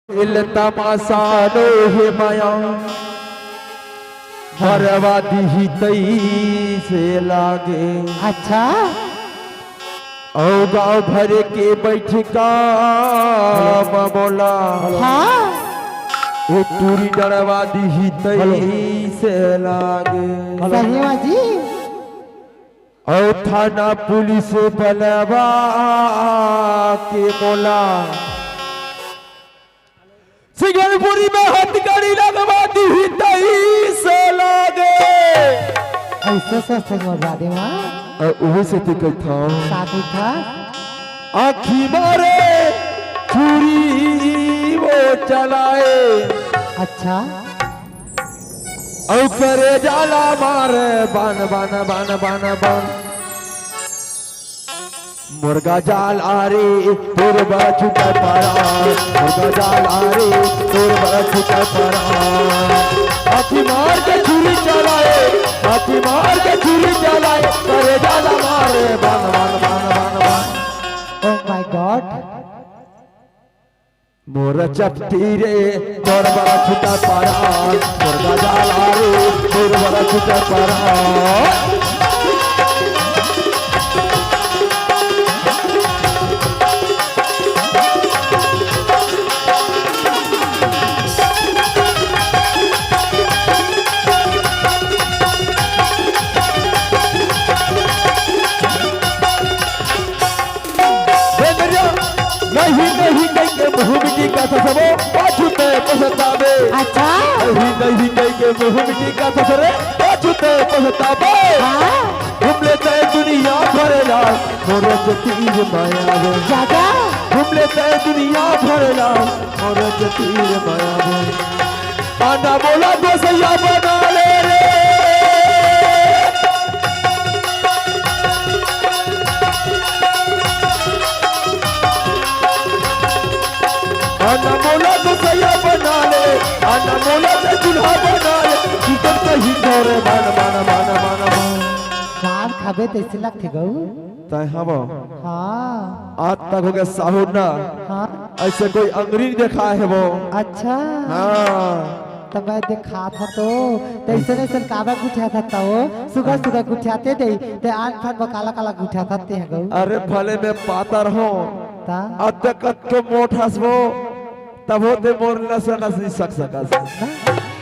तमाशानो हे माया बर्बादी ही तई से लागे। अच्छा और गाँव भर के बैठका बोला हाँ ये टूरी डरवादी ही तई से लागे। सही है जी। और थाना पुलिस बलवा के बोला सिंगलपुरी में हथकड़ी लगवा दी ही तई से लागे। ऐसे सस्ते मजा दे माँ वही से टिकट था साथी था आखी मारे छुरी वो चलाए। अच्छा और करे जाला मारे बन बन बन बन बन मुर्गा जाल आरे तोर बड़ा छुटा पड़ा। मुर्गा जाल आरे तोर बड़ा छुटा पड़ा। हाथी मार के छुरी चलाए हाथी मार के छुरी चलाए करे जाला मारे बन बन बन बन बन। ओह माय गॉड मोर चपटी रे तोर बड़ा छुटा पड़ा। मुर्गा जाल आरे तोर बड़ा छुटा पड़ा। नहीं नहीं कहीं के मुहम्मदी का ससुरो पाछुते पछतावे। अच्छा नहीं नहीं कहीं के मुहम्मदी का ससुरे पाछुते पछतावे। घूम लेते दुनिया भरेला मोर तीर माया वो जागा घूम लेते दुनिया भरेला मोर तीर माया वो। आना बोला गोसैया बना ले रे आना मोला तो सैया बना ले आना मोला तो दुल्हा बना ले टिकट कहीं तोरे मान मान मान मान मान मार खाबे तो इसे लगते गऊ। तय हबो हाँ आज तक हो गया साहुर ना हाँ ऐसे कोई अंग्रेज देखा है वो। अच्छा हाँ तो मैं देखा था तो ऐसे ऐसे काबा गुठा था तो सुगर सुगर गुठाते दे ते आन फान काला काला गुठा था ते हैं गऊ। अरे भले में पातर हो ता अदकत को मोट हसबो तब होते मोर न सकस।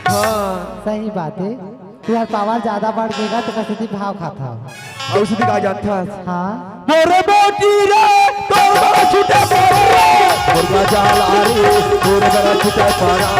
हाँ सही बात है यार पावर ज्यादा बढ़ गएगा तो कैसे भाव खाता औषधि का जानता हाँ मोरे बोटी रे तोर बड़ा छुटा पड़ा। मुर्गा जाल आरे तोर बड़ा छुटा पड़ा।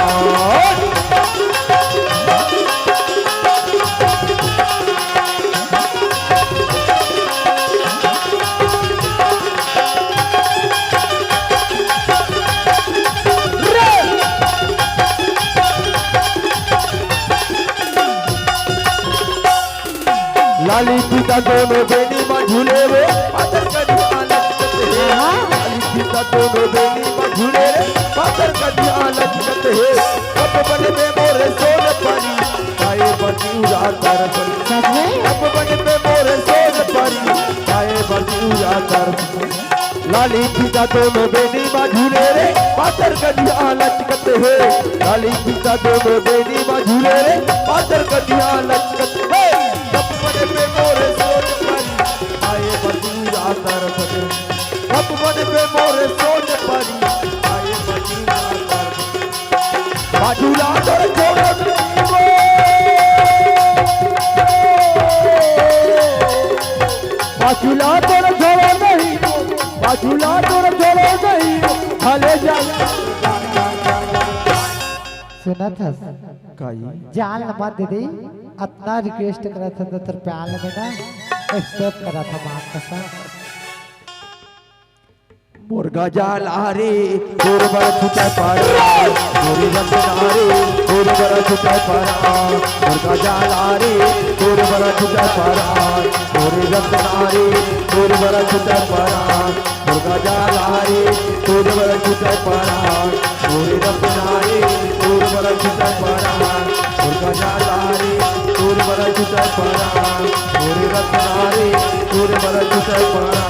लाली सीता दोनों बेनी में झूले रे पाथर कटिया लचकत है। लाली सीता दोनों बेनी में झूले रे पाथर कटिया लचकत है। कब बने में मोरे सोन परी आए बनी उजातर परी। सच में कब बने में मोरे सोन परी आए बनी उजातर परी। लाली सीता दोनों बेनी में झूले रे पाथर कटिया लचकत है। लाली सीता दोनों बेनी में झूले रे पाथर कटिया लचकत है। कब बने पे मोरे सोच परी आए बजूरा तरफ कब बने पे मोरे सोच परी आए बजूरा तरफ बाजूला तोर छोड़ो बाजूला तोर छोड़ो नहीं बाजूला तोर छोड़ो नहीं भले जाए। सुना था जान लंबा दे दी इतना रिक्वेस्ट करा था तो तेरे प्यार में ना एक्सेप्ट करा था माफ का साथ। मुर्गा जाल आरे तोर बड़ा छुटा पड़ा। मोरी रंगन आरे तोर बड़ा छुटा पड़ा। मुर्गा जाल आरे तोर बड़ा छुटा पड़ा। मोरी रंगन आरे तोर बड़ा छुटा पड़ा। मुर्गा जाल आरे तोर बड़ा छुटा पड़ा। मोरी रंगन आरे तोर बड़ा छुटा पड़ा। मुर्गा जाल आरे तोर बड़ा छुटा पड़ा। मोरी रंगन आरे तोर बड़ा छुटा पड़ा।